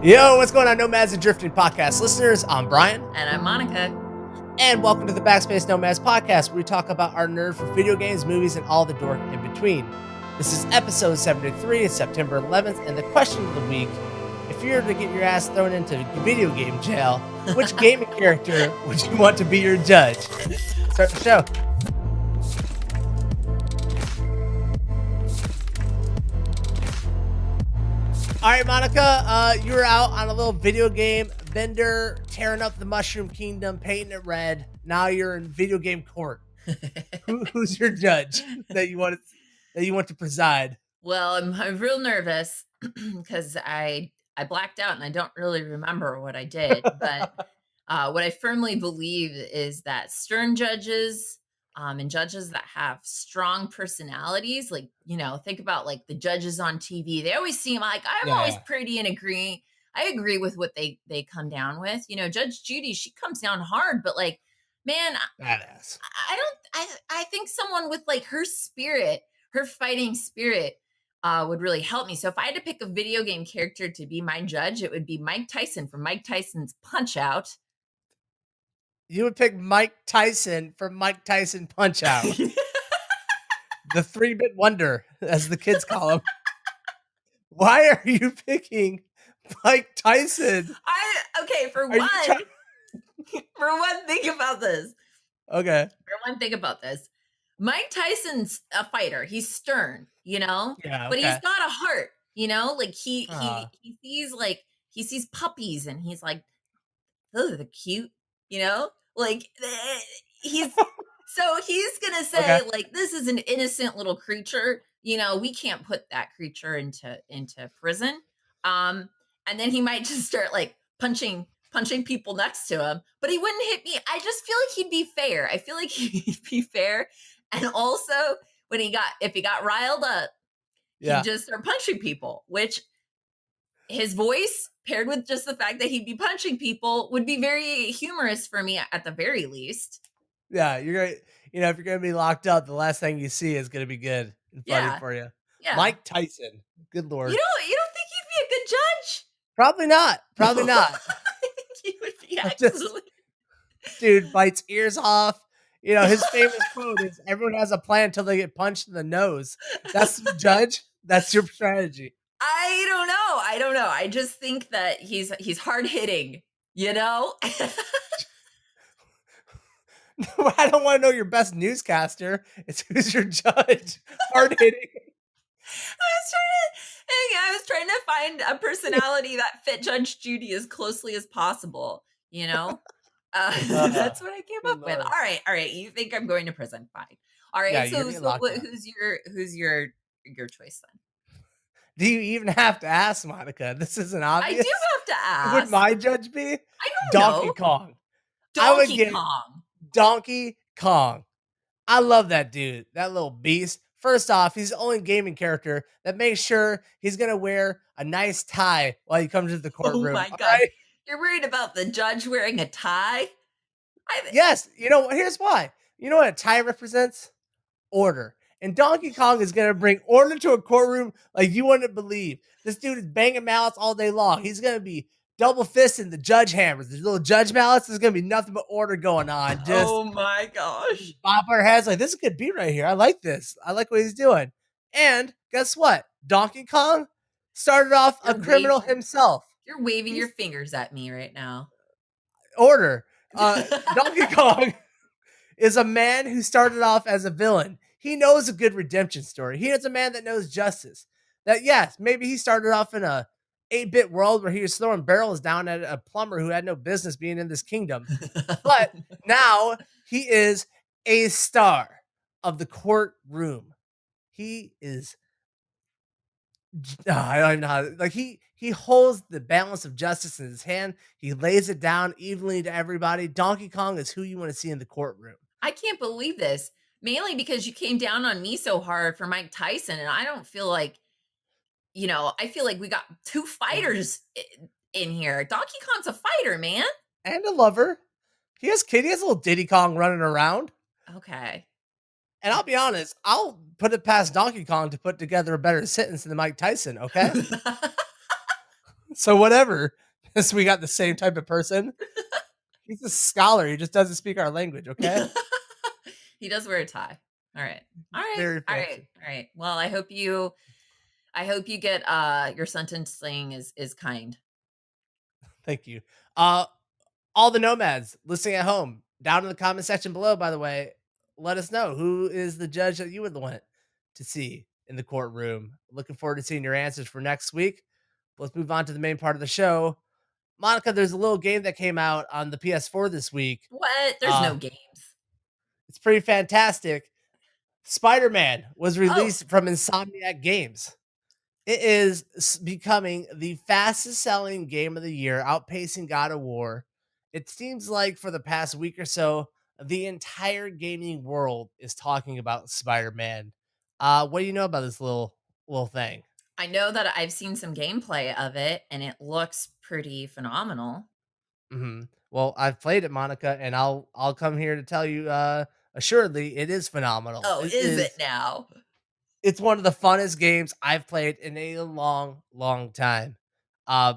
Yo, what's going on, Nomads and Drifting Podcast listeners? I'm Brian. And I'm Monica. And welcome to the Backspace Nomads Podcast, where we talk about our nerd for video games, movies, and all the dork in between. This is episode 73. It's September 11th, and the question of the week, if you were to get your ass thrown into video game jail, which gaming character would you want to be your judge? Let's start the show. All right, Monica, you were out on a little video game vendor, tearing up the Mushroom Kingdom, painting it red. Now you're in video game court. Who's your judge that you want to preside? Well, I'm real nervous because I blacked out and I don't really remember what I did. But what I firmly believe is that stern judges and judges that have strong personalities, like, think about like the judges on TV. They always seem like I'm always pretty and agree. I agree with what they come down with. Judge Judy, she comes down hard, but like, man, badass. I think someone with like her spirit, her fighting spirit, would really help me. So if I had to pick a video game character to be my judge, it would be Mike Tyson from Mike Tyson's Punch-Out. You would pick Mike Tyson from Mike Tyson Punch-Out. The 3-bit wonder, as the kids call him. Why are you picking Mike Tyson? For one thing about this. Okay. For one thing about this. Mike Tyson's a fighter. He's stern, Yeah, okay. but he's got a heart, like he sees puppies and he's like, those are cute, like he's gonna say like, this is an innocent little creature, we can't put that creature into prison. And then he might just start like punching people next to him, but he wouldn't hit me. I just feel like he'd be fair. I feel like he'd be fair. And also if he got riled up, he'd just start punching people, which his voice paired with just the fact that he'd be punching people would be very humorous for me at the very least. Yeah, you're right. If you're going to be locked up, the last thing you see is going to be good and funny for you. Yeah. Mike Tyson. Good Lord. You don't think he'd be a good judge? Probably not. I think he would be absolutely. Dude bites ears off. His famous quote is, everyone has a plan until they get punched in the nose. That's the judge. That's your strategy. I don't know. I just think that he's hard hitting, I don't want to know your best newscaster. It's who's your judge. Hard hitting. I was trying to find a personality that fit Judge Judy as closely as possible, That's what I came up with. All right. You think I'm going to prison? Fine. All right. Yeah, so who's your choice then? Do you even have to ask, Monica? This isn't obvious. I do have to ask. Who would my judge be? I don't Donkey know. Kong. Donkey Kong. Donkey Kong. I love that dude. That little beast. First off, he's the only gaming character that makes sure he's going to wear a nice tie while he comes to the courtroom. Oh my God. Right? You're worried about the judge wearing a tie? Yes. Here's why. You know what a tie represents? Order. And Donkey Kong is going to bring order to a courtroom like you wouldn't believe. This dude is banging mallets all day long. He's going to be double fisting the judge hammers. The little judge mallets. There's going to be nothing but order going on. Just oh my gosh. Bop our heads like, this is a good beat right here. I like this. I like what he's doing. And guess what? Donkey Kong started off a criminal himself. You're waving your fingers at me right now. Order. Donkey Kong is a man who started off as a villain. He knows a good redemption story. He is a man that knows justice. That, yes, maybe he started off in a 8-bit world where he was throwing barrels down at a plumber who had no business being in this kingdom. But now he is a star of the courtroom. He is, I don't know how, like he holds the balance of justice in his hand. He lays it down evenly to everybody. Donkey Kong is who you want to see in the courtroom. I can't believe this. Mainly because you came down on me so hard for Mike Tyson, and I don't feel like, I feel like we got two fighters in here. Donkey Kong's a fighter, man. And a lover. He has a little Diddy Kong running around. Okay. And I'll be honest, I'll put it past Donkey Kong to put together a better sentence than Mike Tyson, okay? So whatever. Guess we got the same type of person. He's a scholar. He just doesn't speak our language. Okay. He does wear a tie. All right. All right. Very All right. fancy. All right. Well, I hope you get your sentencing is kind. Thank you. Uh, all the nomads listening at home, down in the comment section below, by the way, let us know who is the judge that you would want to see in the courtroom. Looking forward to seeing your answers for next week. Let's move on to the main part of the show. Monica, there's a little game that came out on the PS4 this week. What? There's no games. It's pretty fantastic. Spider-Man was Oh, released from Insomniac Games. It is becoming the fastest selling game of the year, outpacing God of War. It seems like for the past week or so, the entire gaming world is talking about Spider-Man. What do you know about this little thing? I know that I've seen some gameplay of it and it looks pretty phenomenal. Well, I've played it, Monica, and I'll come here to tell you assuredly it is phenomenal. Oh, is it now? It's one of the funnest games I've played in a long time. Uh,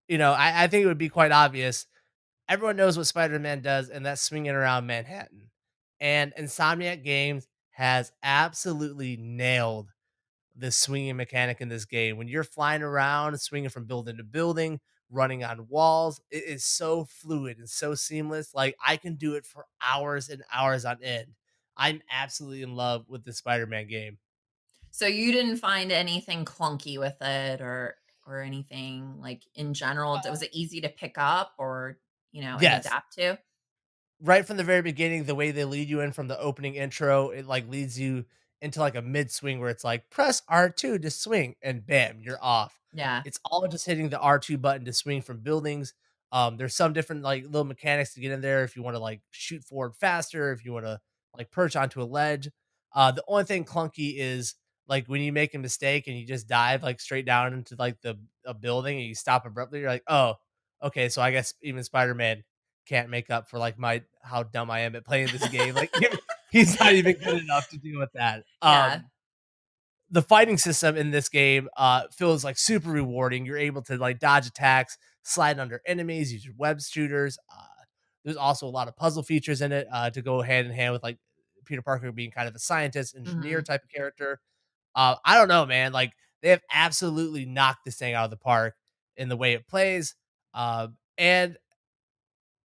I think it would be quite obvious. Everyone knows what Spider-Man does, and that's swinging around Manhattan. And Insomniac Games has absolutely nailed the swinging mechanic in this game. When you're flying around, swinging from building to building, running on walls, it is so fluid and so seamless. Like I can do it for hours and hours on end. I'm absolutely in love with the Spider-Man game. So you didn't find anything clunky with it or anything like in general? Was it easy to pick up or, and Yes, adapt to? right from the very beginning, the way they lead you in from the opening intro, it like leads you into like a mid swing where it's like press R2 to swing and bam, you're off. Yeah. It's all just hitting the R2 button to swing from buildings. There's some different like little mechanics to get in there if you want to like shoot forward faster, if you want to like perch onto a ledge. The only thing clunky is like when you make a mistake and you just dive like straight down into like the a building and you stop abruptly, you're like, oh, okay, so I guess even Spider-Man can't make up for like my how dumb I am at playing this game. Like he's not even good enough to deal with that. Yeah. The fighting system in this game feels like super rewarding. You're able to like dodge attacks, slide under enemies, use your web shooters. There's also a lot of puzzle features in it to go hand in hand with like Peter Parker being kind of a scientist, engineer Mhm. type of character. I don't know, man. Like they have absolutely knocked this thing out of the park in the way it plays. And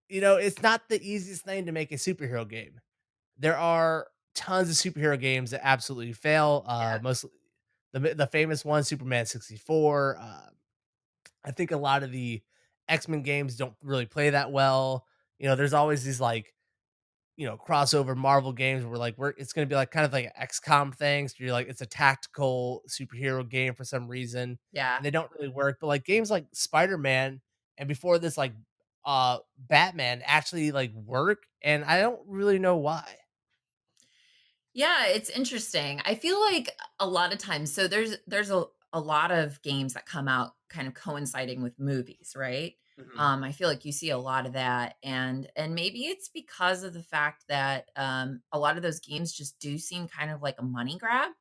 it's not the easiest thing to make a superhero game. There are tons of superhero games that absolutely fail. Yeah. Mostly the famous one, Superman 64. I think a lot of the X-Men games don't really play that well. There's always these like crossover Marvel games where like it's gonna be like kind of like an XCOM thing. So you're like it's a tactical superhero game for some reason, Yeah. and they don't really work. But like games like Spider-Man and before this like Batman actually like work, and I don't really know why. Yeah, it's interesting. I feel like a lot of times so there's a lot of games that come out kind of coinciding with movies, right? Mhm, I feel like you see a lot of that and maybe it's because of the fact that a lot of those games just do seem kind of like a money grab.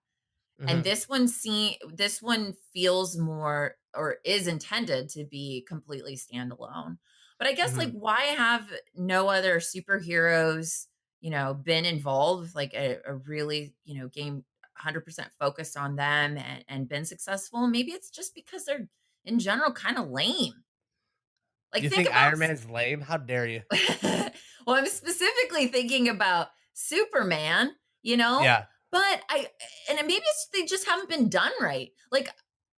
And mhm, this one feels more or is intended to be completely standalone. But I guess, like, mhm. why have no other superheroes, been involved with, like, a really, game 100% focused on them and been successful? Maybe it's just because they're, in general, kinda lame. Like, You think think about Iron Man's lame? How dare you? well, I'm specifically thinking about Superman, you know? Yeah. But maybe they just haven't been done right. Like,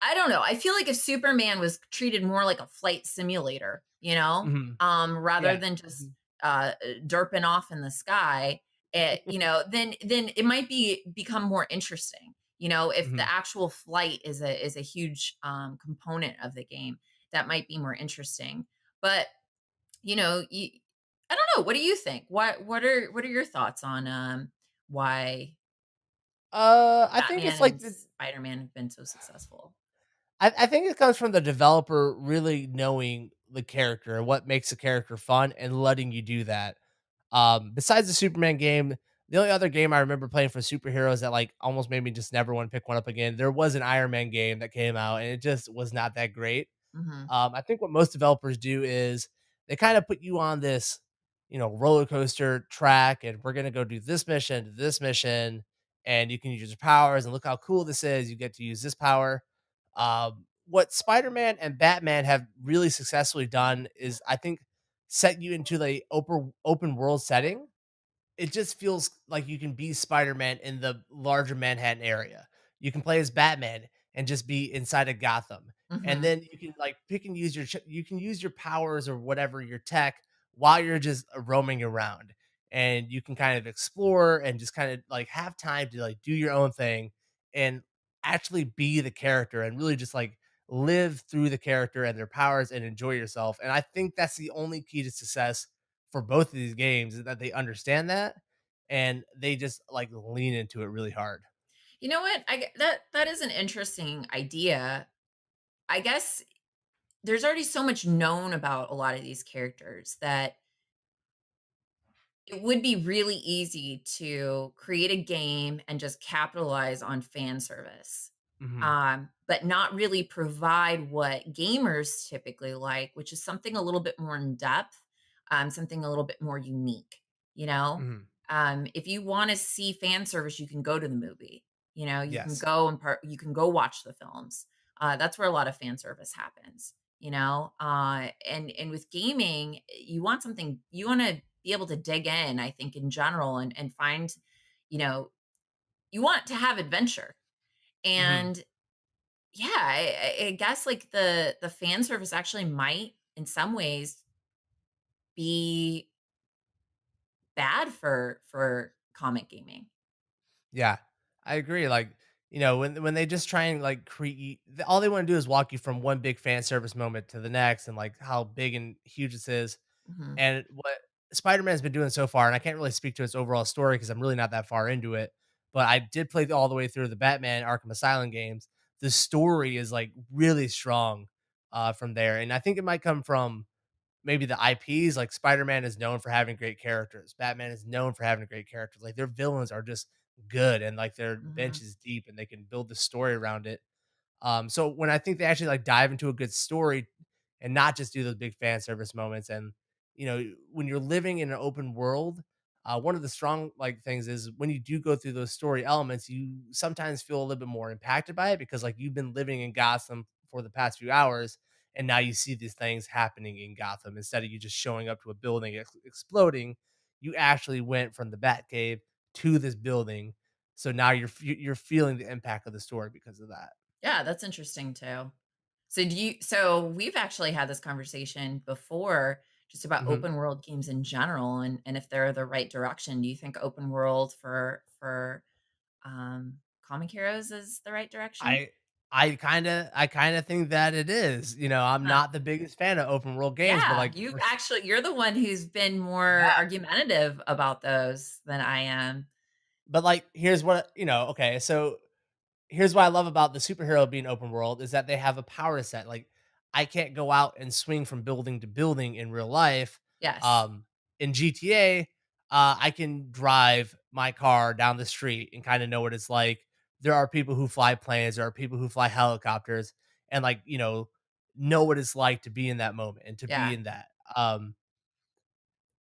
I don't know. I feel like if Superman was treated more like a flight simulator, Mhm. rather Yeah. than just Mhm. derping off in the sky, then it might become more interesting. If the Mhm. actual flight is a huge component of the game, that might be more interesting. But you I don't know, what do you think? What are your thoughts on, why I think it's Batman like and Spider-Man have been so successful? I think it comes from the developer really knowing the character, what makes the character fun, and letting you do that. Besides the Superman game, the only other game I remember playing for superheroes that like almost made me just never want to pick one up again. There was an Iron Man game that came out, and it just was not that great. Mhm. I think what most developers do is they kind of put you on this, roller coaster track, and we're gonna go do this mission to this mission, and you can use your powers, and look how cool this is. You get to use this power. What Spider-Man and Batman have really successfully done is, I think, set you into the open world setting. It just feels like you can be Spider-Man in the larger Manhattan area. You can play as Batman and just be inside of Gotham. And Mhm. then you can like pick and use you can use your powers or whatever your tech while you're just roaming around. And you can kind of explore and just kind of like have time to like do your own thing and actually be the character and really just like live through the character and their powers and enjoy yourself. And I think that's the only key to success for both of these games, is that they understand that and they just like lean into it really hard. You know what? That is an interesting idea. I guess there's already so much known about a lot of these characters that it would be really easy to create a game and just capitalize on fan service, Mhm. but not really provide what gamers typically like, which is something a little bit more in depth, something a little bit more unique. You know, Mhm. if you want to see fan service, you can go to the movie. You know, you can Yes. go and you can go watch the films. That's where a lot of fan service happens. You know, and with gaming, you want something, you want to be able to dig in, I think, in general, and find, you know, you want to have adventure. Mhm. And yeah, I guess like the fan service actually might in some ways be bad for comic gaming. Yeah. I agree. Like, when they just try and like create, all they want to do is walk you from one big fan service moment to the next and like how big and huge this is. Mhm, And what Spider-Man's been doing so far, and I can't really speak to its overall story because I'm really not that far into it, but I did play all the way through the Batman Arkham Asylum games. The story is like really strong from there, and I think it might come from maybe the IPs. Like Spider-Man is known for having great characters. Batman is known for having great characters. Like their villains are just good, and like their bench mhm, is deep, and they can build the story around it. So when I think they actually like dive into a good story and not just do those big fan service moments, and when you're living in an open world, one of the strong like things is when you do go through those story elements, you sometimes feel a little bit more impacted by it because like you've been living in Gotham for the past few hours, and now you see these things happening in Gotham instead of you just showing up to a building exploding. You actually went from the Batcave to this building, so now you're feeling the impact of the story because of that. yeah, that's interesting too. So we've actually had this conversation before just about Mhm. open world games in general, and if they're the right direction. Do you think open world for comic heroes is the right direction? I I kinda think that it is. I'm Huh. not the biggest fan of open world games, but Yeah, like you're the one who's been more yeah, argumentative about those than I am. but like here's what, okay, so here's what I love about the superhero being open world is that they have a power set. Like I can't go out and swing from building to building in real life. Yes. Um, in GTA, I can drive my car down the street and kind of know what it's like. There are people who fly planes, there are people who fly helicopters, and like know what it's like to be in that moment and to be Yeah. in that.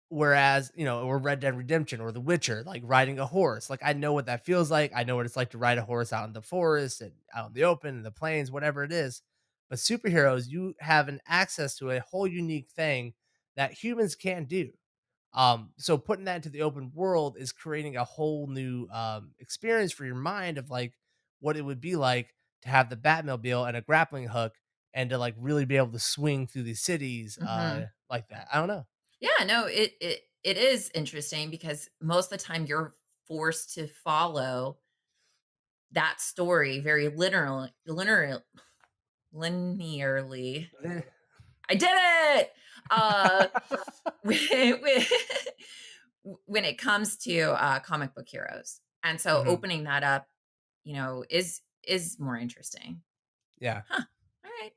Whereas, or Red Dead Redemption or The Witcher, like riding a horse, like I know what that feels like. I know what it's like to ride a horse out in the forest and out in the open and the plains, whatever it is. But superheroes, you have an access to a whole unique thing that humans can't do. So putting that into the open world is creating a whole new experience for your mind of like what it would be like to have the Batmobile and a grappling hook and to like really be able to swing through these cities Mhm. like that. I don't know. Yeah, no, it is interesting because most of the time you're forced to follow that story very linearly. I did it! Uh, when when it comes to, comic book heroes, and so Mhm. opening that up, is more interesting. Yeah. Huh. Alright.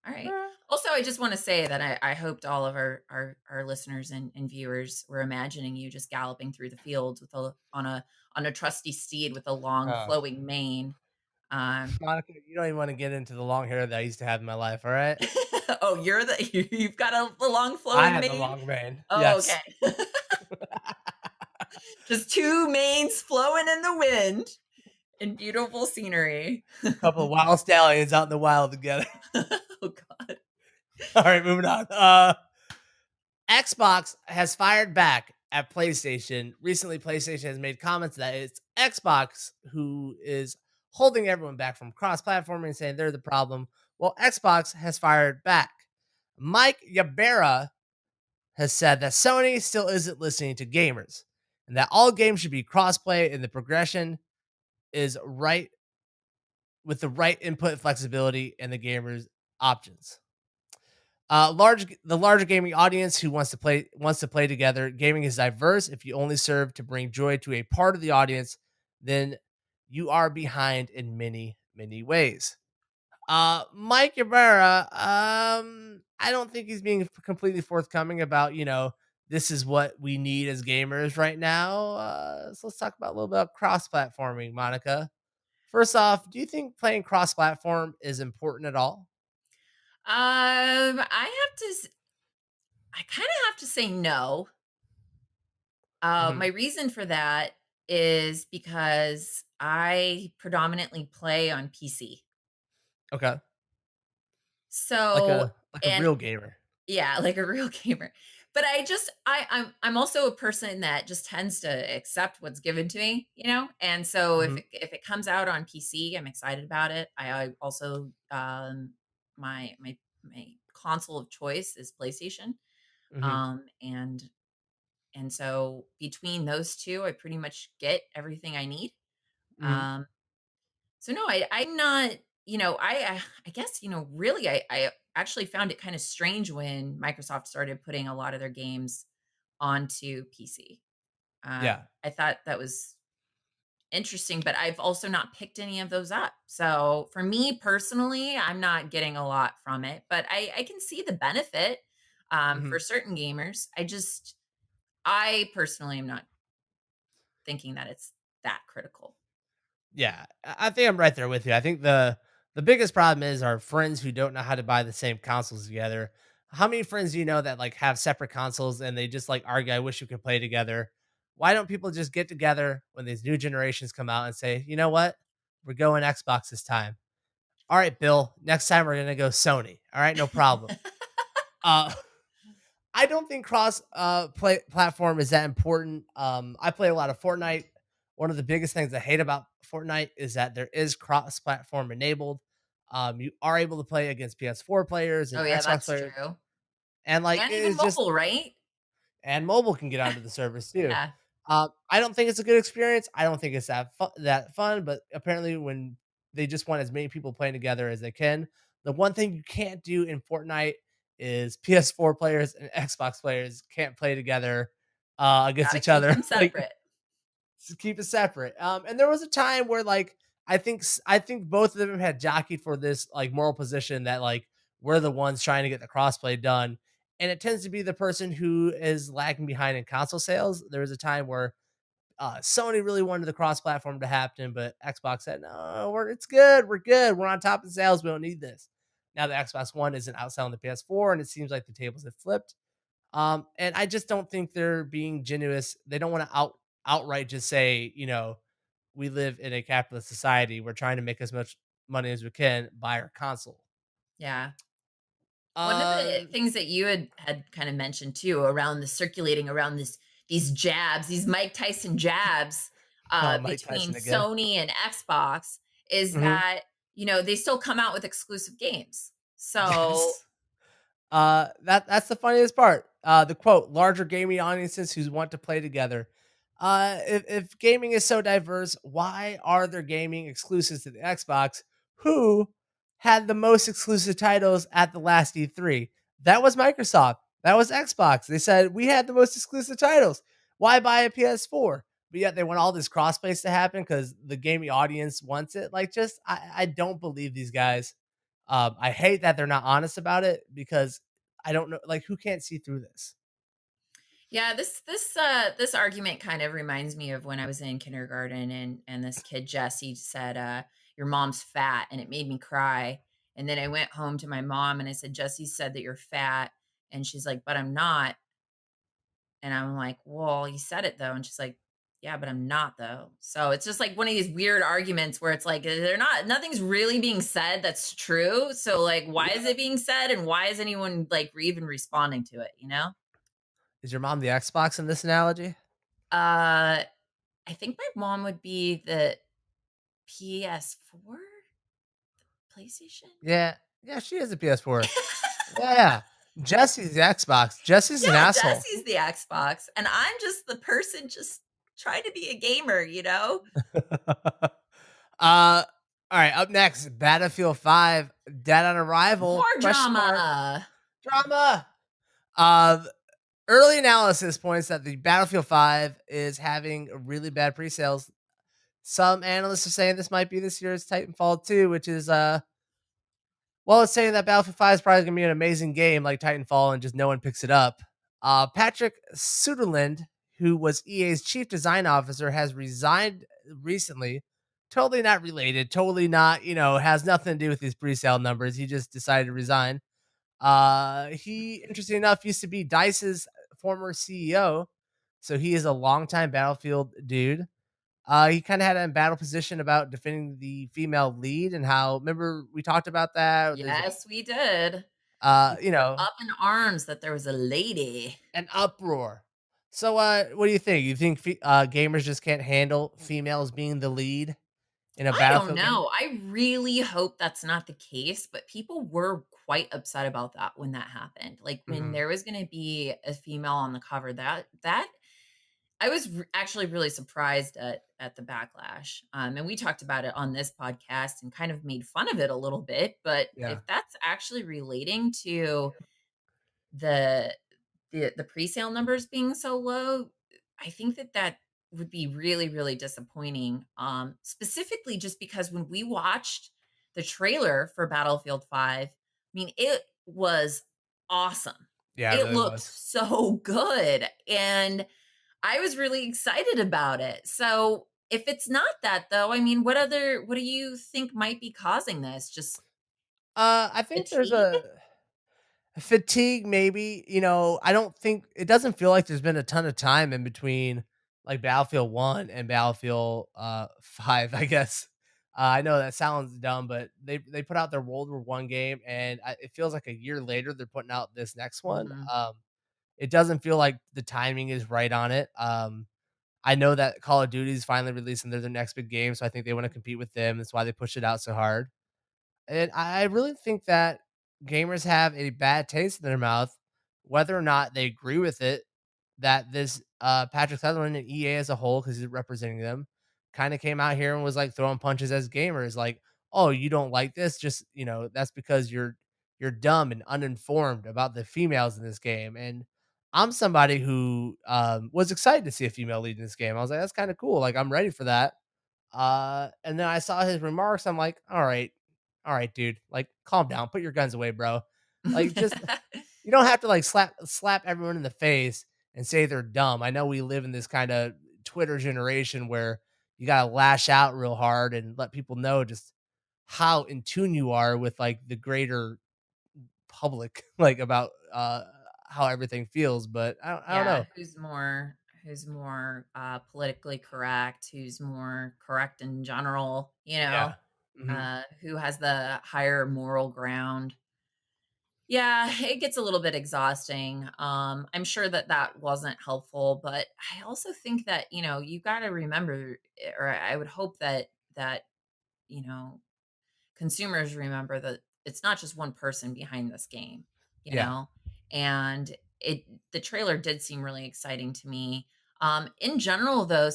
Alright. Uh, Also, I just wanna say that I hoped all of our listeners and viewers were imagining you just galloping through the fields with a on a trusty steed with a long uh, flowing mane. Um Monica, you don't even wanna get into the long hair that I used to have in my life, alright? Oh, you've got the long I flowing have the mane? long mane. Oh, Yes. okay. Just two manes flowing in the wind in beautiful scenery. Couple of wild stallions out in the wild together. Oh god. All right, moving on. Xbox has fired back at PlayStation. Recently, PlayStation has made comments that it's Xbox who is holding everyone back from cross-platforming and saying they're the problem. Well, Xbox has fired back. Mike Ybarra has said that Sony still isn't listening to gamers and that all games should be crossplay and the progression is right with the right input flexibility and the gamers options. The larger gaming audience who wants to play together. Gaming is diverse. If you only serve to bring joy to a part of the audience, then you are behind in many ways. Mike Ibarra, I don't think he's being completely forthcoming about this is what we need as gamers right now. So let's talk about a little bit about cross-platforming, Monica. First off, do you think playing cross-platform is important at all? I kind of have to say no. Hmm. My reason for that is because I predominantly play on PC. Okay, So, like a and real gamer. yeah, like a real gamer. But I'm also a person that just tends to accept what's given to me, you know? And so Hmm. if it comes out on PC, I'm excited about it. I also my console of choice is PlayStation. Hmm. And so between those two, I pretty much get everything I need. Hmm. Um so no, I'm not, I guess, really I actually found it kind of strange when Microsoft started putting a lot of their games onto PC. Yeah. I thought that was interesting, but I've also not picked any of those up. So for me personally, I'm not getting a lot from it, but I can see the benefit Hmm. for certain gamers. I personally am not thinking that it's that critical. Yeah, I think I'm right there with you. I think the biggest problem is our friends who don't know how to buy the same consoles together. How many friends do you know that like have separate consoles and they just like argue, I wish we could play together? Why don't people just get together when these new generations come out and say, you know what? We're going Xbox this time. All right, Bill, next time we're gonna go Sony. All right, no problem. Uh I don't think cross play platform is that important. I play a lot of Fortnite. One of the biggest things I hate about Fortnite is that there is cross platform enabled. You are able to play against PS4 players Oh and yeah, Xbox that's players, true. and like And it even is just mobile, right? and mobile can get onto the service too. Yeah. I don't think it's a good experience. I don't think it's that fun. But apparently, when they just want as many people playing together as they can, the one thing you can't do in Fortnite is PS4 players and Xbox players can't play together against Gotta each keep other. them Like separate. keep it separate. And there was a time where like I think both of them had jockeyed for this like moral position that like we're the ones trying to get the crossplay done. And it tends to be the person who is lagging behind in console sales. There was a time where Sony really wanted the cross-platform to happen, but Xbox said, "No, it's good. We're good. We're on top of sales. We don't need this." Now the Xbox One isn't outselling the PS4, and it seems like the tables have flipped. And I just don't think they're being genuine. They don't want to outright just say, we live in a capitalist society. We're trying to make as much money as we can buy our console. Yeah. One of the Uh, things that you had kind of mentioned too around the circulating around these jabs, these Mike Tyson jabs Mike between Tyson again. Sony and Xbox is Hmm. that, they still come out with exclusive games. So, Yes. That's the funniest part. The quote: "Larger gaming audiences who want to play together." If gaming is so diverse, why are there gaming exclusives to the Xbox? Who had the most exclusive titles at the last E3? That was Microsoft. That was Xbox. They said we had the most exclusive titles. Why buy a PS4? But yet they want all this crossplays to happen because the gaming audience wants it. Like, I don't believe these guys. I hate that they're not honest about it because I don't know, like, who can't see through this? yeah, this argument kind of reminds me of when I was in kindergarten and this kid Jesse said your mom's fat and it made me cry. And then I went home to my mom and I said, "Jesse said that you're fat." And she's like, "But I'm not." And I'm like, "Well, you said it though." And she's like, "Yeah, but I'm not though." So it's just like one of these weird arguments where it's like they're not nothing's really being said that's true. So like why is it being said and why is anyone like even responding to it, you know? Is your mom the Xbox in this analogy? Uh I think my mom would be the PS4, PlayStation. Yeah. Yeah, she is a PS4. Yeah. Jesse's the Xbox. Jesse's an Yeah, asshole. Jesse's the Xbox, and I'm just the person just trying to be a gamer, you know? All right, up next, Battlefield 5, Dead on Arrival, More question mark, drama. drama. Um, Early analysis points that the Battlefield 5 is having really bad pre-sales. Some analysts are saying this might be this year's Titanfall 2, which is well, it's saying that Battlefield 5 is probably gonna be an amazing game like Titanfall and just no one picks it up. Patrick Suderland, who was EA's chief design officer, has resigned recently. Totally not related, totally not, has nothing to do with these pre-sale numbers. He just decided to resign. He, interesting enough, used to be DICE's former CEO. So he is a longtime Battlefield dude. He kind of had a battle position about defending the female lead and how, remember we talked about that. There's Yes, we did. uh, People you were know, up in arms that there was a lady. an uproar. So, what do you think? You think gamers just can't handle females being the lead in a I don't Battlefield game? know. I really hope that's not the case, but people were quite upset about that when that happened. Like when Mhm. there was going to be a female on the cover, that I was actually really surprised at the backlash. And we talked about it on this podcast and kind of made fun of it a little bit. But if Yeah, that's actually relating to the the presale numbers being so low, I think that would be really, really disappointing, specifically just because when we watched the trailer for Battlefield 5, I mean, it was awesome. yeah, it It really looked was. so good, and I was really excited about it. So, if it's not that though, I mean, what do you think might be causing this? Just I think there's fatigue? a fatigue, maybe. I don't think it doesn't feel like there's been a ton of time in between like Battlefield 1 and Battlefield 5, I guess. I know that sounds dumb, but they put out their World War One game, and it feels like a year later they're putting out this next one. Mhm. It doesn't feel like the timing is right on it. I know that Call of Duty is finally releasing their next big game, so I think they want to compete with them. That's why they push it out so hard. And I really think that gamers have a bad taste in their mouth, whether or not they agree with it, that this Patrick Sutherland and EA as a whole, because he's representing them, kind of came out here and was like throwing punches as gamers, like, oh, you don't like this, just that's because you're dumb and uninformed about the females in this game. And I'm somebody who was excited to see a female lead in this game. I was like, that's kind of cool. Like, I'm ready for that. And then I saw his remarks. I'm like, all right, dude, like, calm down, put your guns away, bro. Like, just you don't have to like slap everyone in the face and say they're dumb. I know we live in this kind of Twitter generation where you gotta lash out real hard and let people know just how in tune you are with like the greater public, like about how everything feels. But I don't Yeah, know. who's more politically correct, who's more correct in general, Yeah. Hmm. who has the higher moral ground. Yeah, it gets a little bit exhausting. I'm sure that that wasn't helpful, but I also think that, you got to remember, or I would hope that, you know, consumers remember that it's not just one person behind this game, you Yeah. know? And the trailer did seem really exciting to me. In general though,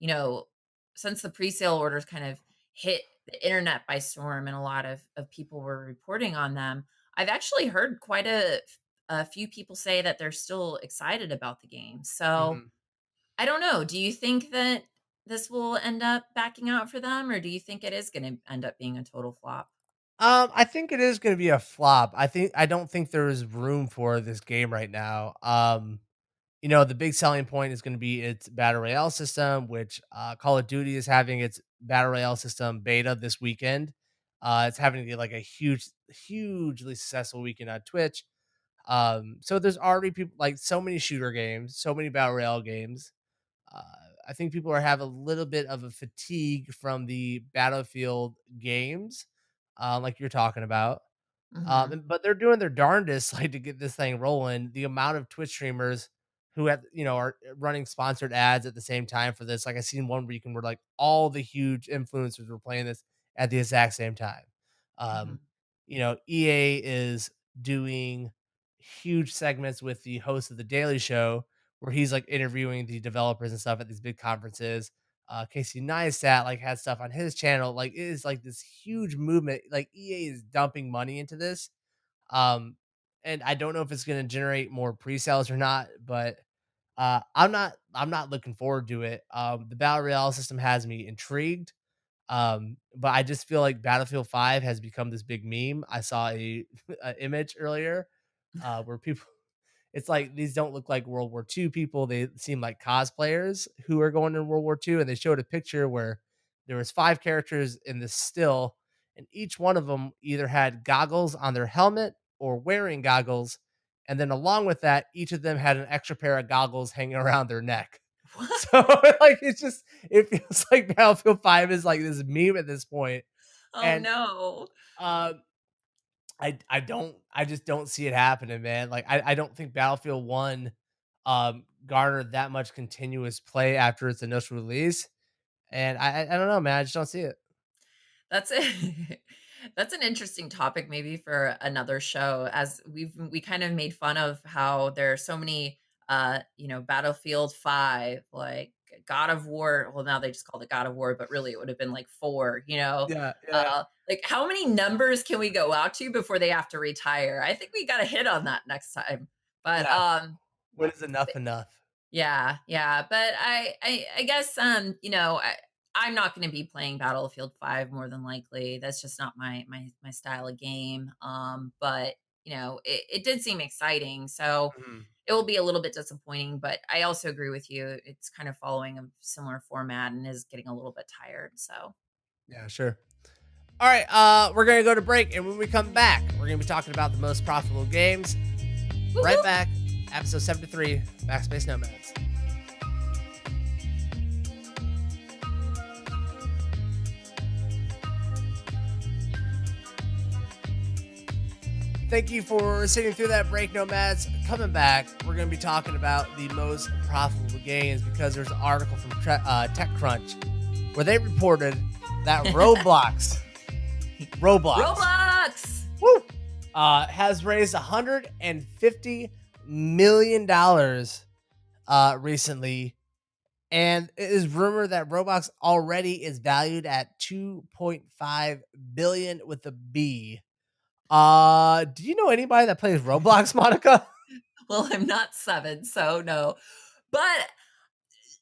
you know, since the presale orders kind of hit the internet by storm and a lot of people were reporting on them, I've actually heard quite a few people say that they're still excited about the game. So Hmm. I don't know. Do you think that this will end up backing out for them, or do you think it is going to end up being a total flop? I think it is gonna be a flop. I don't think there is room for this game right now. The big selling point is gonna be its battle royale system, which Call of Duty is having its battle royale system beta this weekend. It's having like a hugely successful weekend on Twitch. So there's already people like so many shooter games, so many battle royale games. Uh, I think people are having a little bit of a fatigue from the Battlefield games, like you're talking about. Mhm. But they're doing their darndest, like, to get this thing rolling. The amount of Twitch streamers who have, are running sponsored ads at the same time for this. Like I seen one where like all the huge influencers were playing this at the exact same time. Um, Mhm. EA is doing huge segments with the host of the Daily Show where he's like interviewing the developers and stuff at these big conferences. Casey Neistat like has stuff on his channel. Like it is like this huge movement. Like EA is dumping money into this. Um, and I don't know if it's going to generate more pre-sales or not, but I'm not looking forward to it. The battle royale system has me intrigued. But I just feel like Battlefield 5 has become this big meme. I saw a image earlier where people it's like these don't look like World War II people. They seem like cosplayers who are going to World War II, and they showed a picture where there was 5 characters in this still, and each one of them either had goggles on their helmet or wearing goggles, and then along with that, each of them had an extra pair of goggles hanging around their neck. What? So, like, it feels like Battlefield 5 is like this meme at this point, Oh, and, no. um I just don't see it happening, man. Like I don't think Battlefield 1 garnered that much continuous play after its initial release. And I don't know, man. I just don't see it. That's it. That's an interesting topic maybe for another show, as we kind of made fun of how there are so many Battlefield 5, like God of War. Well, now they just called it God of War, but really it would have been like 4, Yeah, yeah, like how many numbers can we go out to before they have to retire? I think we got to hit on that next time. But yeah. When is enough enough? yeah, yeah, but I guess, I'm not gonna be playing Battlefield 5 more than likely. That's just not my style of game, but, it did seem exciting, so Mhm. it will be a little bit disappointing, but I also agree with you. It's kind of following a similar format and is getting a little bit tired, so Yeah, sure. All right, we're gonna go to break, and when we come back, we're gonna be talking about the most profitable games. Right woo-hoo. back, episode 73, Backspace Nomads. Thank you for sitting through that break, Nomads. Coming back, we're going to be talking about the most profitable games because there's an article from TechCrunch where they reported that Roblox, Roblox! woo, has raised $150 million recently. And it is rumored that Roblox already is valued at 2.5 billion with a B. Do you know anybody that plays Roblox, Monica? Well, I'm not 7, so no. But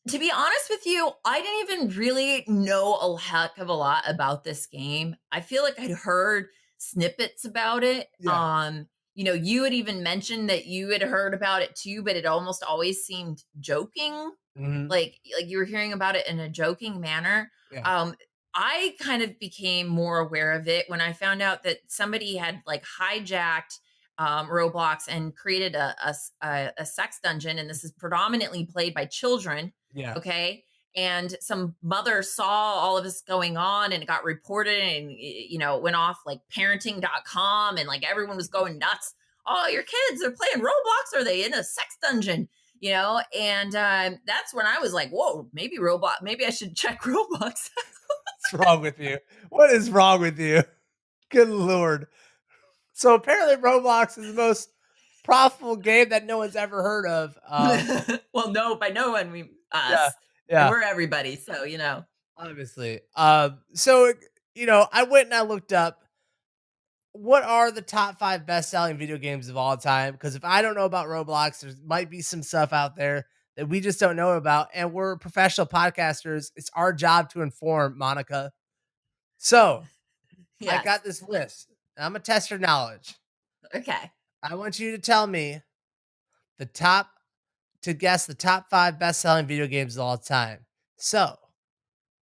to be honest with you, I didn't even really know a heck of a lot about this game. I feel like I'd heard snippets about it. Yeah. You had even mentioned that you had heard about it too, but it almost always seemed joking, Mhm. like you were hearing about it in a joking manner. Yeah. Um, I kind of became more aware of it when I found out that somebody had like hijacked Roblox and created a sex dungeon, and this is predominantly played by children. Yeah. Okay. And some mother saw all of this going on and it got reported and, it went off like parenting.com and like everyone was going nuts. Oh, your kids are playing Roblox. Are they in a sex dungeon? And that's when I was like, whoa, maybe I should check Roblox. What's wrong with you? What is wrong with you? Good Lord. So apparently Roblox is the most profitable game that no one's ever heard of. Well, no, by no one, we Yeah. us. And Yeah. we're everybody. So. Obviously. I went and I looked up what are the top 5 best-selling video games of all time? Because if I don't know about Roblox, there might be some stuff out there that we just don't know about, and we're professional podcasters. It's our job to inform, Monica. So, I Yes. got this list. I'm gonna test your knowledge. Okay. I want you to tell me the top guess the top 5 best-selling video games of all time. So,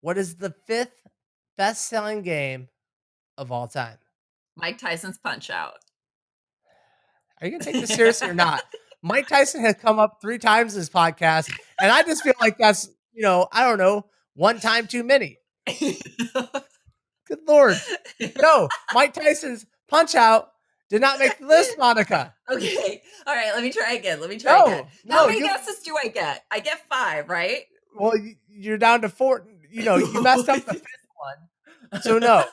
what is the 5th best-selling game of all time? Mike Tyson's Punch-Out. Are you gonna take this seriously or not? Mike Tyson has come up 3 times in this podcast, and I just feel like that's, I don't know, one time too many. Good Lord. No, Mike Tyson's Punch-Out did not make the list, Monica. Okay. All right, let me try again. Again. How many guesses do I get? I get 5, right? Well, you're down to 4. You messed up the 5th one. So no.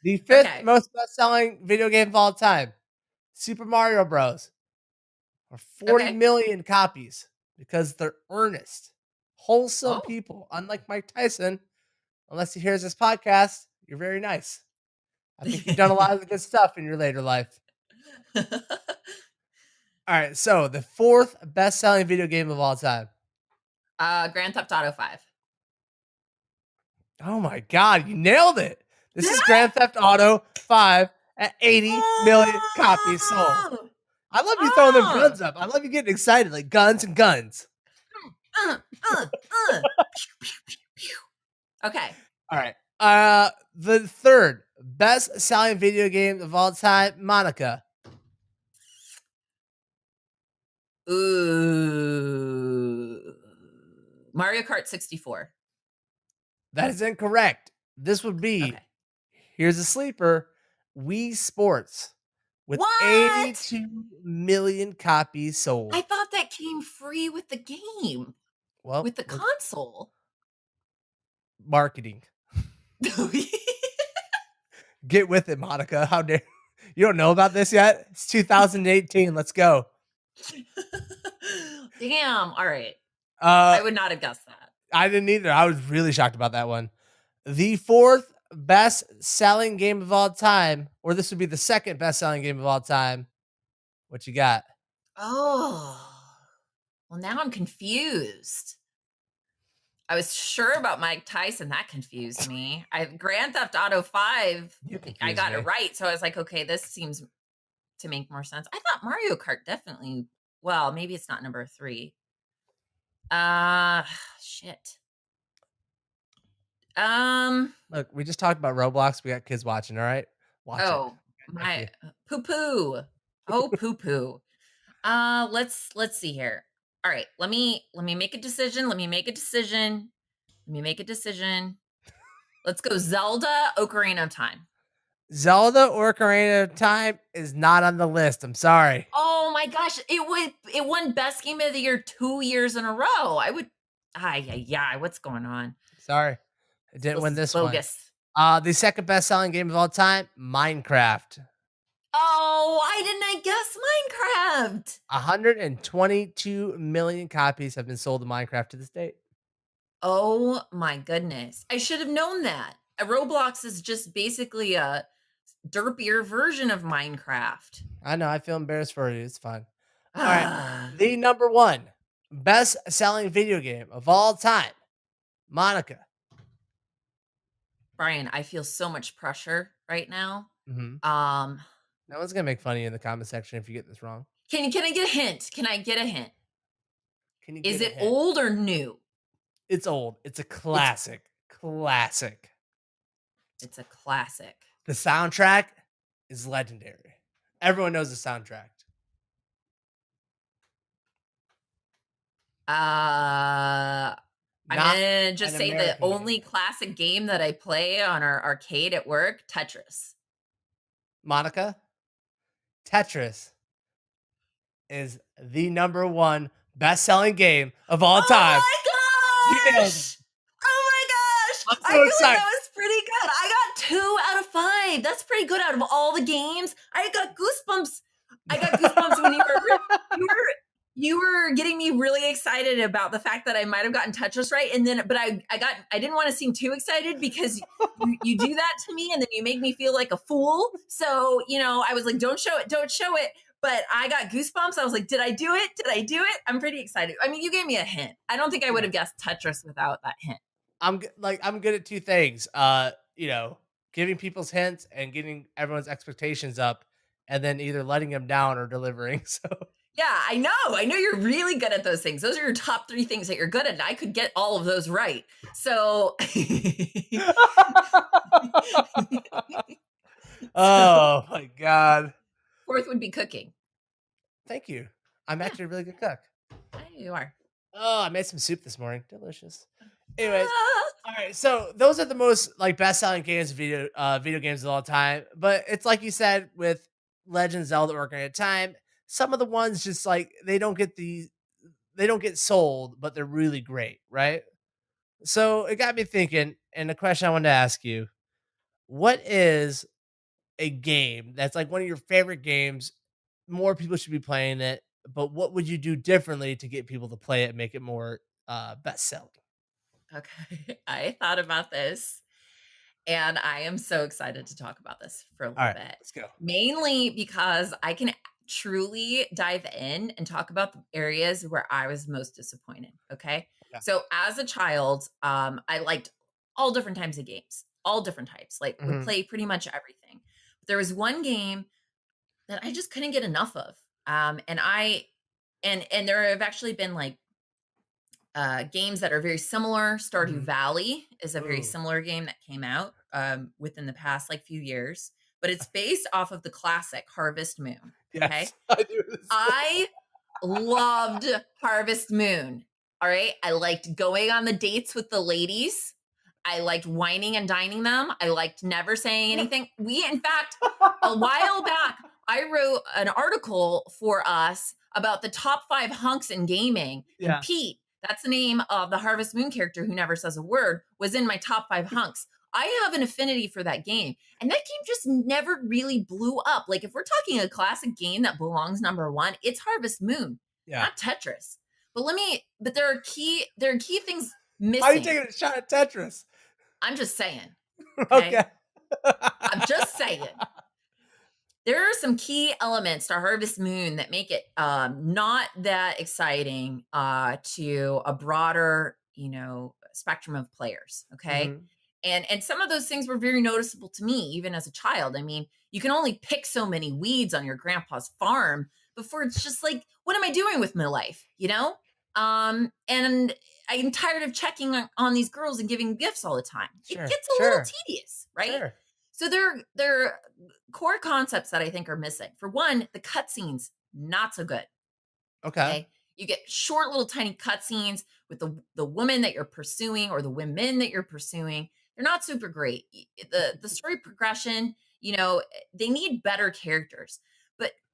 The 5th most best-selling video game of all time, Super Mario Bros. Or 40 million copies because they're earnest, wholesome people. Unlike Mike Tyson, unless he hears this podcast, you're very nice. I think you've done a lot of good stuff in your later life. All right, so the 4th best-selling video game of all time. Grand Theft Auto 5. Oh my God, you nailed it. This is Grand Theft Auto 5 at 80 million copies sold. I love you throwing them guns up. I love you getting excited, like guns and guns. Okay. All right. The 3rd best-selling video game of all time, Monica. Ooh. Mario Kart 64. That is incorrect. This would be, here's a sleeper, Wii Sports. With 82 million copies sold. I thought that came free with the game. Well, with the console. Marketing. Get with it, Monica. How dare you don't know about this yet? It's 2018. Let's go. Damn. All right. I would not have guessed that. I didn't either. I was really shocked about that one. The 4th best-selling game of all time, or this would be the 2nd best-selling game of all time. What you got? Oh, well, now I'm confused. I was sure about Mike Tyson. That confused me. Grand Theft Auto 5, I got it right. So I was like, okay, this seems to make more sense. I thought Mario Kart definitely, well, maybe it's not number 3. Shit. Look, we just talked about Roblox. We got kids watching, all right? Watch it. My poo-poo. Oh, poo-poo. Let's see here. All right, let me make a decision. Let's go Zelda Ocarina of Time. Zelda Ocarina of Time is not on the list. I'm sorry. Oh my gosh, it won Best Game of the Year 2 years in a row. What's going on? Sorry. It didn't win this bogus. one. The 2nd best-selling game of all time, Minecraft. Oh, why didn't I guess Minecraft? 122 million copies have been sold of Minecraft to this date. Oh my goodness. I should have known that. Roblox is just basically a derpier version of Minecraft. I know. I feel embarrassed for you. It's fine. All right. The number 1 best-selling video game of all time, Monica. Brian, I feel so much pressure right now. Mm-hmm. No one's gonna make fun of you in the comment section if you get this wrong. Can I get a hint? Is it old or new? It's old. It's a classic. It's a classic. The soundtrack is legendary. Everyone knows the soundtrack. I'm gonna just say the only classic game that I play on our arcade at work, Tetris. Monica, Tetris is the number 1 best-selling game of all time. Oh my gosh! I'm so I feel excited. like that was pretty good. I got 2 out of 5. That's pretty good out of all the games. I got goosebumps. When you were getting me really excited about the fact that I might have gotten Tetris right, and then I didn't want to seem too excited because you do that to me, and then you make me feel like a fool. So I was like, don't show it. But I got goosebumps. I was like, did I do it? I'm pretty excited. I mean, you gave me a hint. I don't think I would have guessed Tetris without that hint. I'm good at 2 things. Giving people's hints and getting everyone's expectations up, and then either letting them down or delivering. So. Yeah, I know you're really good at those things. Those are your top 3 things that you're good at. I could get all of those right. So Oh my God. Fourth would be cooking. Thank you. I'm actually a really good cook. You are. Oh, I made some soup this morning. Delicious. Anyways, all right. So those are the most like best-selling games, video games of all time. But it's like you said with Legend of Zelda: Ocarina of Time. Some of the ones just like they don't get sold, but they're really great, right? So it got me thinking, and the question I wanted to ask you: what is a game that's like one of your favorite games? More people should be playing it, but what would you do differently to get people to play it, make it more best selling? Okay. I thought about this and I am so excited to talk about this for a All little right, bit. let's go. Mainly because I can truly dive in and talk about the areas where I was most disappointed. Okay. Yeah. So as a child, I liked all different types of games, all different types, like would Mhm. play pretty much everything. But there was one game that I just couldn't get enough of. And there have actually been like games that are very similar. Stardew Mhm. Valley is a very Ooh, similar game that came out within the past like few years, but it's based off of the classic Harvest Moon. Okay. yes, I do this. I loved Harvest Moon. All right. I liked going on the dates with the ladies. I liked whining and dining them. I liked never saying anything. In fact, a while back, I wrote an article for us about the top 5 hunks in gaming. And Yeah, Pete, that's the name of the Harvest Moon character who never says a word, was in my top 5 hunks. I have an affinity for that game. And that game just never really blew up. Like, if we're talking a classic game that belongs number one, it's Harvest Moon, yeah. not Tetris. But there are key things Why are you missing. taking a shot at Tetris? I'm just saying. Okay. Okay. I'm just saying. There are some key elements to Harvest Moon that make it not that exciting to a broader, spectrum of players. Okay. Mhm. And some of those things were very noticeable to me, even as a child. I mean, you can only pick so many weeds on your grandpa's farm before it's just like, what am I doing with my life? And I'm tired of checking on these girls and giving gifts all the time. It Sure, gets a little sure, tedious, right? sure. So there are core concepts that I think are missing. For one, the cutscenes, not so good. Okay. Okay. You get short little tiny cutscenes with the woman that you're pursuing or the women that you're pursuing. They're not super great. The story progression, they need better characters.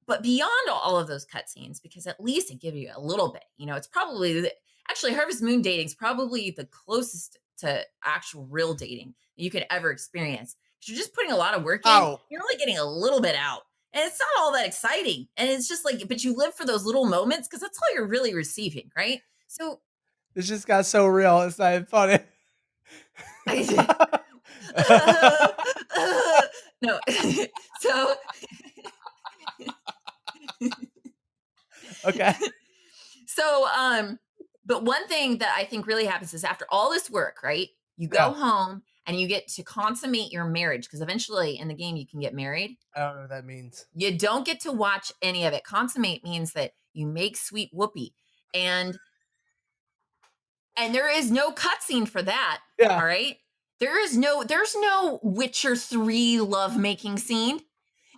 But beyond all of those cutscenes, because at least it gives you a little bit, it's probably actually Harvest Moon dating is probably the closest to actual real dating you could ever experience. You're just putting a lot of work in, Oh, you're only getting a little bit out. And it's not all that exciting. And it's just like, but you live for those little moments because that's all you're really receiving, right? So this just got so real. It's not even funny. I no. So Okay. so but one thing that I think really happens is after all this work, right? You go Yeah. home and you get to consummate your marriage because eventually in the game you can get married. I don't know what that means. You don't get to watch any of it. Consummate means that you make sweet whoopee. And there is no cutscene for that. Yeah. All right. There's no Witcher 3 lovemaking scene.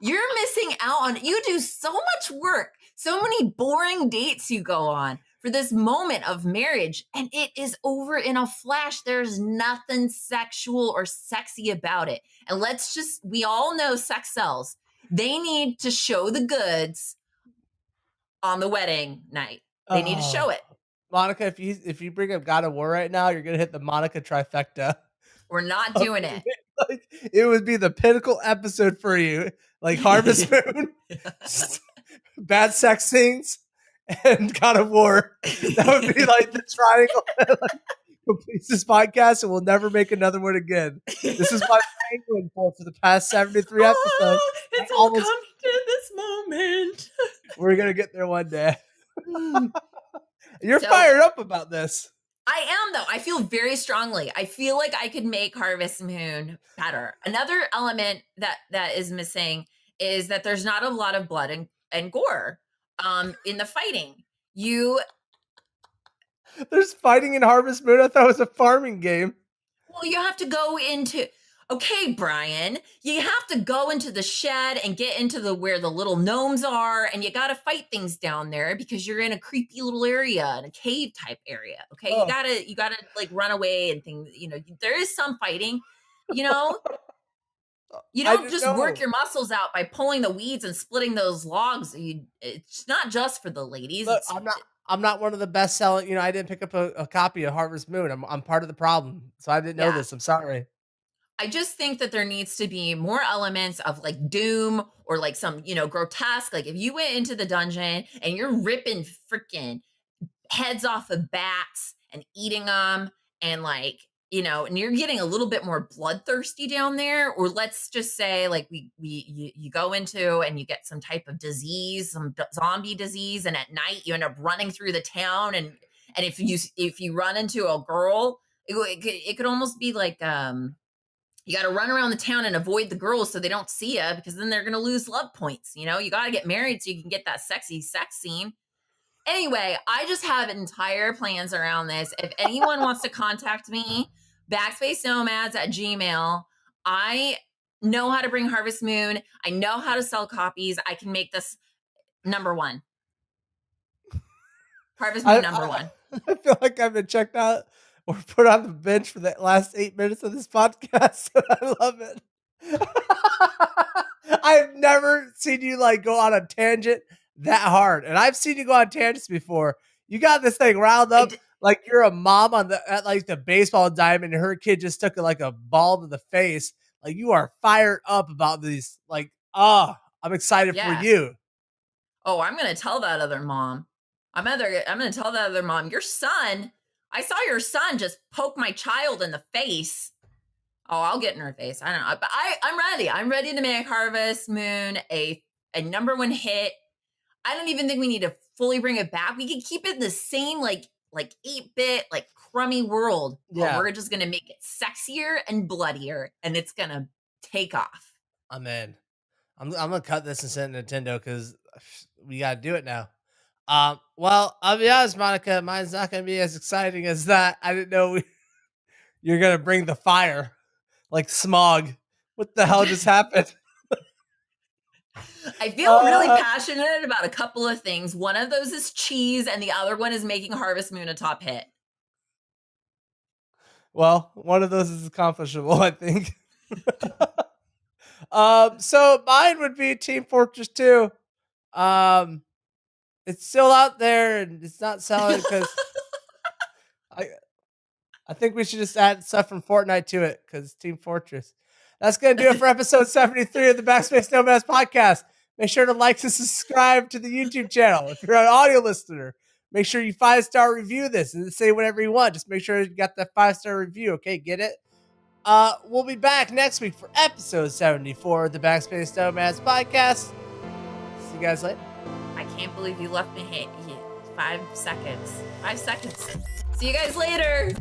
You're missing out on, you do so much work, so many boring dates you go on for this moment of marriage, and it is over in a flash. There's nothing sexual or sexy about it. And we all know sex sells. They need to show the goods on the wedding night. They need to show Oh, it. Monica, if you bring up God of War right now, you're gonna hit the Monica trifecta. We're not doing it. Like, it would be the pinnacle episode for you, like Harvest Moon, bad sex scenes, and God of War. That would be like the triangle that like completes this podcast, and we'll never make another one again. This is my penguin for the past 73 episodes. It's all coming to this moment. We're gonna get there one day. Mm. You're So- fired up about this. I am, though. I feel very strongly. I feel like I could make Harvest Moon better. Another element that is missing is that there's not a lot of blood and gore in the fighting. There's fighting in Harvest Moon. I thought it was a farming game. You have to go into Okay, Brian, you have to go into the shed and get into where the little gnomes are, and you got to fight things down there because you're in a creepy little area, in a cave type area. Okay, you gotta like run away and things. There is some fighting. You know, you don't just work your muscles out by pulling the weeds and splitting those logs. It's not just for the ladies. Look, I'm not one of the best selling. I didn't pick up a copy of Harvest Moon. I'm part of the problem, so I didn't know this. I'm sorry. I just think that there needs to be more elements of like doom or like some, grotesque. Like if you went into the dungeon and you're ripping freaking heads off of bats and eating them and like, and you're getting a little bit more bloodthirsty down there, or let's just say like you go into and you get some type of disease, some zombie disease, and at night you end up running through the town, and if you run into a girl, it could almost be like you got to run around the town and avoid the girls so they don't see you, because then they're going to lose love points. You got to get married so you can get that sexy sex scene. Anyway, I just have entire plans around this. If anyone wants to contact me, backspacenomads@gmail. I know how to bring Harvest Moon. I know how to sell copies. I can make this number one. Harvest Moon number one. I feel like I've been checked out or put on the bench for the last 8 minutes of this podcast. I love it. I've never seen you like go on a tangent that hard, and I've seen you go on tangents before. You got this thing riled up like you're a mom at like the baseball diamond, and her kid just took like a ball to the face. Like you are fired up about these. Like, I'm excited for you. Oh, I'm gonna tell that other mom. I'm gonna tell that other mom. Your son. I saw your son just poke my child in the face. Oh, I'll get in her face. I don't know, but I'm ready. I'm ready to make Harvest Moon a number one hit. I don't even think we need to fully bring it back. We could keep it in the same like 8-bit, like crummy world. Yeah. But we're just gonna make it sexier and bloodier, and it's gonna take off. I'm in. I'm gonna cut this and send it to Nintendo because we gotta do it now. Well, I'll be honest, Monica, mine's not gonna be as exciting as that. I didn't know you're gonna bring the fire, like smog. What the hell just happened? I feel really passionate about a couple of things. One of those is cheese, and the other one is making Harvest Moon a top hit. Well, one of those is accomplishable, I think. So mine would be Team Fortress 2. It's still out there and it's not selling because I think we should just add stuff from Fortnite to it because Team Fortress. That's going to do it for episode 73 of the Backspace Nomads Podcast. Make sure to like and subscribe to the YouTube channel. If you're an audio listener, make sure you 5-star review this and say whatever you want. Just make sure you got that 5-star review. Okay, get it? We'll be back next week for episode 74 of the Backspace Nomads Podcast. See you guys later. I can't believe you left me 5 seconds. 5 seconds. See you guys later.